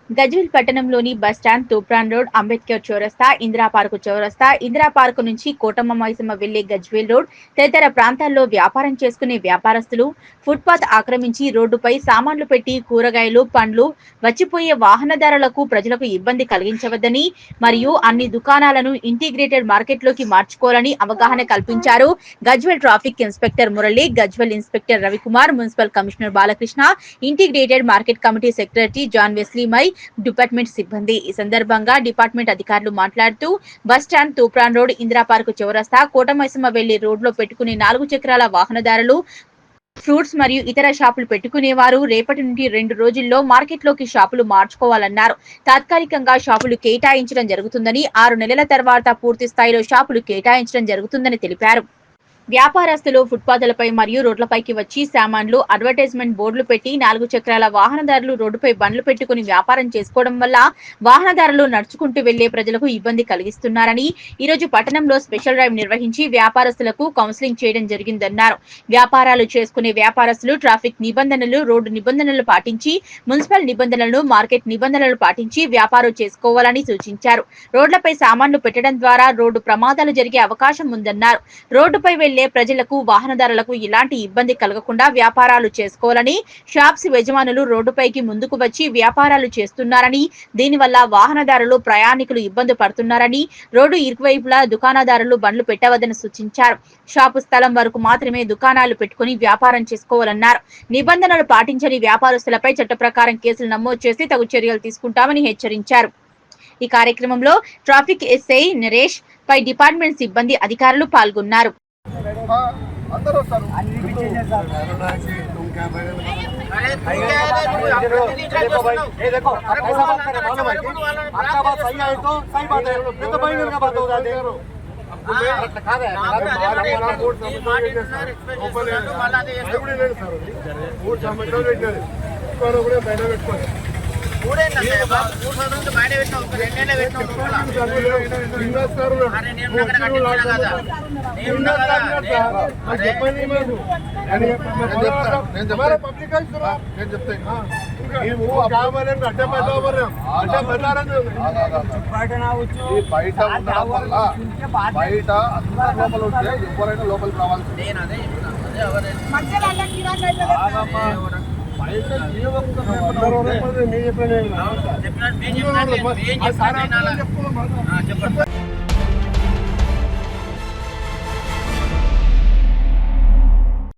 గజ్వేల్ పట్టణంలోని bus stand, Toopran road, Ambedkar చౌరస్తా, Indira park చౌరస్తా, ఇందిరా పార్కు నుంచి కోటమ్మ మైసమ్మ వెళ్లే గజ్వేల్ రోడ్ తదితర ప్రాంతాల్లో వ్యాపారం చేసుకునే వ్యాపారస్తులు ఫుట్పాత్ ఆక్రమించి రోడ్డుపై సామాన్లు పెట్టి కూరగాయలు, పండ్లు వచ్చిపోయే వాహనదారులకు ప్రజలకు ఇబ్బంది కలిగించవద్దని మరియు అన్ని దుకాణాలను ఇంటిగ్రేటెడ్ మార్కెట్లోకి మార్చుకోవాలని అవగాహన కల్పించారు. Gajwel traffic inspector Murali, Gajwel inspector Ravikumar, municipal commissioner Balakrishna, integrated market committee secretary John Wesley మై, డిపార్ట్మెంట్ సిబ్బంది. ఈ సందర్భంగా డిపార్ట్మెంట్ అధికారులు మాట్లాడుతూ bus stand, Toopran road, Indira park చౌరస్తా, కోటమైసమ్మ వెళ్లి రోడ్లో పెట్టుకునే 4 చక్రాల వాహనదారులు, ఫ్రూట్స్ మరియు ఇతర షాపులు పెట్టుకునేవారు రేపటి నుండి 2 రోజుల్లో మార్కెట్లోకి షాపులు మార్చుకోవాలన్నారు. తాత్కాలికంగా షాపులు కేటాయించడం జరుగుతుందని, 6 నెలల తర్వాత పూర్తి స్థాయిలో షాపులు కేటాయించడం జరుగుతుందని తెలిపారు. వ్యాపారస్తులు ఫుట్పాత్లపై మరియు రోడ్లపైకి వచ్చి సామాన్లు, అడ్వర్టైజ్మెంట్ బోర్డులు పెట్టి 4 చక్రాల వాహనదారులు రోడ్డుపై బండ్లు పెట్టుకుని వ్యాపారం చేసుకోవడం వల్ల వాహనదారులు నడుచుకుంటూ వెళ్లే ప్రజలకు ఇబ్బంది కలిగిస్తున్నారని, ఈ రోజు పట్టణంలో స్పెషల్ డ్రైవ్ నిర్వహించి వ్యాపారస్తులకు కౌన్సిలింగ్ చేయడం జరిగిందన్నారు. వ్యాపారాలు చేసుకునే వ్యాపారస్తులు ట్రాఫిక్ నిబంధనలు, రోడ్డు నిబంధనలు పాటించి, మున్సిపల్ నిబంధనలను, మార్కెట్ నిబంధనలు పాటించి వ్యాపారం చేసుకోవాలని సూచించారు. రోడ్లపై సామాన్లు పెట్టడం ద్వారా రోడ్డు ప్రమాదాలు జరిగే అవకాశం ఉందన్నారు. రోడ్డుపై వెళ్లే ప్రజలకు, వాహనదారులకు ఇలాంటి ఇబ్బంది కలగకుండా వ్యాపారాలు చేసుకోవాలని, షాప్స్ యజమానులు రోడ్డుపైకి ముందుకు వచ్చి వ్యాపారాలు చేస్తున్నారని, దీనివల్ల వాహనదారులు, ప్రయాణికులు ఇబ్బంది పడుతున్నారని, రోడ్డు ఇరువైపులా దుకాణదారులు బండ్లు పెట్టవద్దని సూచించారు. షాపు స్థలం వరకు మాత్రమే దుకాణాలు పెట్టుకుని వ్యాపారం చేసుకోవాలన్నారు. నిబంధనలు పాటించని వ్యాపారస్తులపై చట్ట ప్రకారం కేసులు నమోదు చేసి తగు చర్యలు తీసుకుంటామని హెచ్చరించారు. ఈ కార్యక్రమంలో ట్రాఫిక్ ఎస్ఐ నరేష్ పై డిపార్ట్మెంట్ సిబ్బంది, అధికారులు పాల్గొన్నారు. అందరూ వస్తారు. బయట లోపల వస్తే ఎవరైనా లోపలికి రావాల్సింది. చెప్పండి.